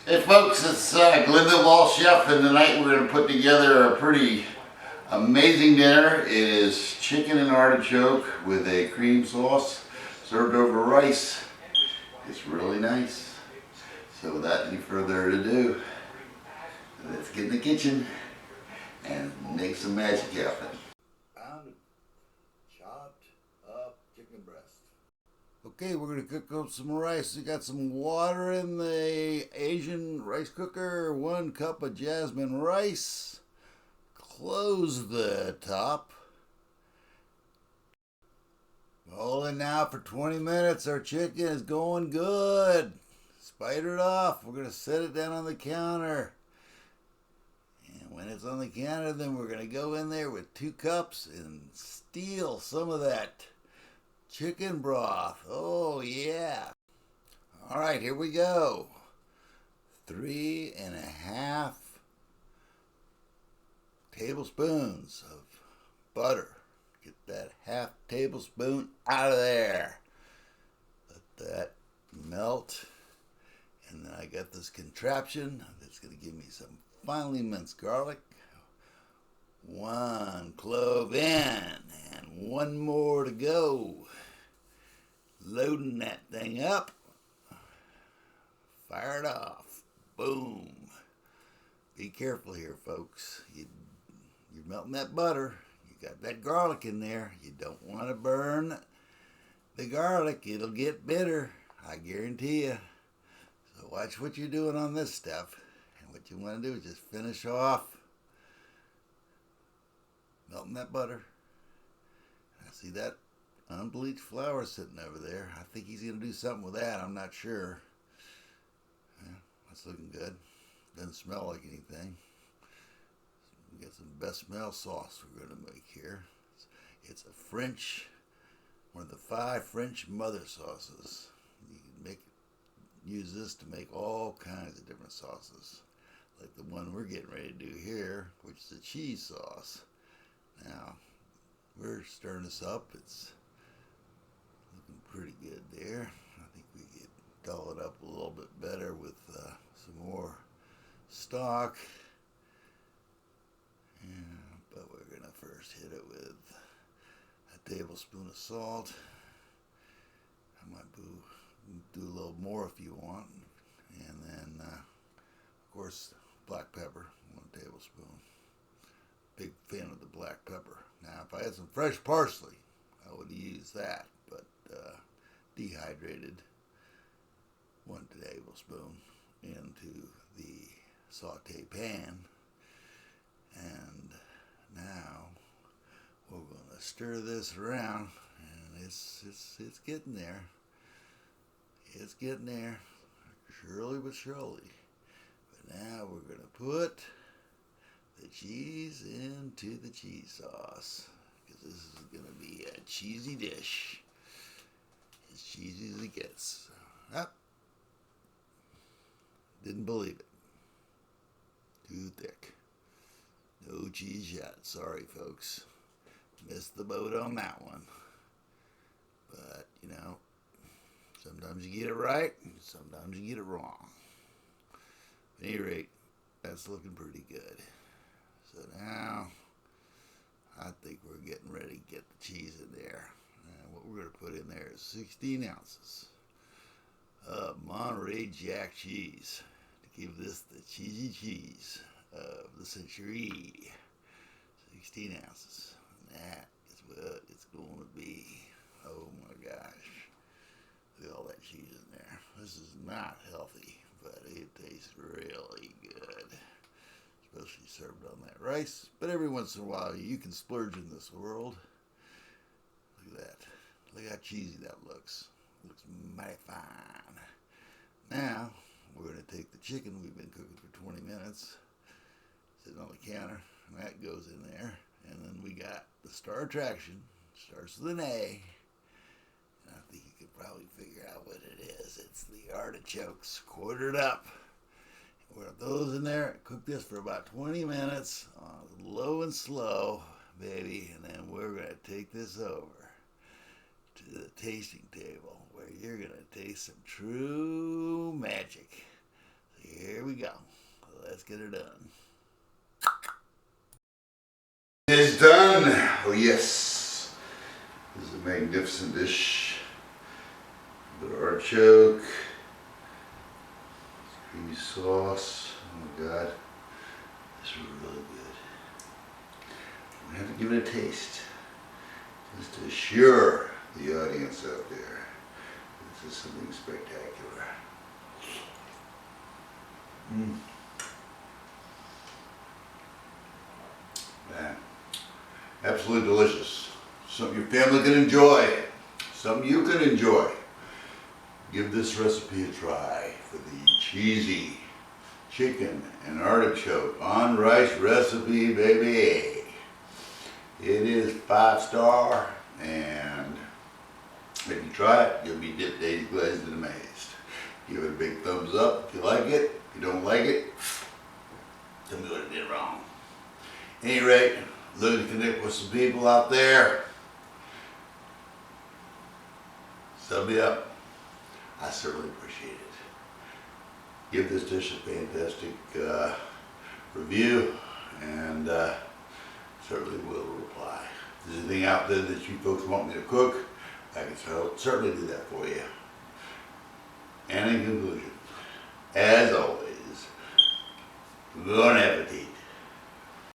Hey folks, it's Glenville Chef, and tonight we're going to put together a pretty amazing dinner. It is chicken and artichoke with a cream sauce served over rice. It's really nice. So without any further ado, let's get in the kitchen and make some magic happen. Pounded, chopped up chicken breast. Okay, we're going to cook up some rice. We got some water in the Asian rice cooker, 1 cup of jasmine rice. Close the top. Hold it now for 20 minutes. Our chicken is going good. Spider it off. We're going to set it down on the counter. And when it's on the counter, then we're going to go in there with 2 cups and steal some of that chicken broth. Oh yeah. All right, here we go. 3.5 tablespoons of butter. Get that half tablespoon out of there. Let that melt. And then I got this contraption that's going to give me some finely minced garlic. 1 clove in and 1 more to go. Loading that thing up. Fire it off. Boom. Be careful here, folks. You're melting that butter. You got that garlic in there. You don't want to burn the garlic. It'll get bitter. I guarantee you. So watch what you're doing on this stuff. And what you want to do is just finish off melting that butter. I see that unbleached flour sitting over there. I think he's going to do something with that. I'm not sure. Yeah, that's looking good. Doesn't smell like anything. We got some bechamel sauce we're going to make here. It's a French, one of the 5 French mother sauces. You can use this to make all kinds of different sauces, like the one we're getting ready to do here, which is a cheese sauce. Now, we're stirring this up. It's looking pretty good there. I think we could doll it up a little bit better with some more stock. Yeah, but we're going to first hit it with a tablespoon of salt. I might do a little more if you want. And then, of course, black pepper, 1 tablespoon. Big fan of the black pepper. Now, if I had some fresh parsley, I would use that, but dehydrated, 1 tablespoon into the saute pan. And now we're going to stir this around, and it's getting there. It's getting there, surely but surely. But now we're going to put the cheese into the cheese sauce, because this is going to be a cheesy dish. As cheesy as it gets. Didn't believe it. Too thick. No cheese yet. Sorry, folks. Missed the boat on that one. But, sometimes you get it right, sometimes you get it wrong. At any rate, that's looking pretty good. So now, I think we're getting ready to get the cheese in there. And what we're going to put in there is 16 ounces of Monterey Jack cheese to give this the cheesy cheese of the century. 16 ounces. And that is what it's going to be. Oh my gosh. Look at all that cheese in there. This is not healthy, but it tastes really good. Especially served on that rice. But every once in a while, you can splurge in this world. Look at that. Look how cheesy that looks. It looks mighty fine. Now, we're going to take the chicken we've been cooking for 20 minutes, sitting on the counter, and that goes in there. And then we got the star attraction, starts with an A. And I think you could probably figure out what it is. It's the artichokes, quartered up. We're going to throw those in there and cook this for about 20 minutes on low and slow, baby. And then we're going to take this over to the tasting table where you're going to taste some true magic. So Here we go. Let's get her done. It's done. Oh yes. This is a magnificent dish. A bit of artichoke. Creamy sauce. Oh my god. This is really good. We have to give it a taste. Just to assure the audience out there, this is something spectacular. Man, absolutely delicious. Something your family can enjoy. Something you can enjoy. Give this recipe a try for the cheesy chicken and artichoke on rice recipe, baby. It is 5-star, and if you try it, you'll be dip daisy glazed and amazed. Give it a big thumbs up if you like it. If you don't like it, tell me what I did wrong. At any rate, looking to connect with some people out there. Sub me up. I certainly appreciate it. Give this dish a fantastic review, and certainly will reply. If there's anything out there that you folks want me to cook, I can certainly do that for you. And in conclusion, as always, bon appetit.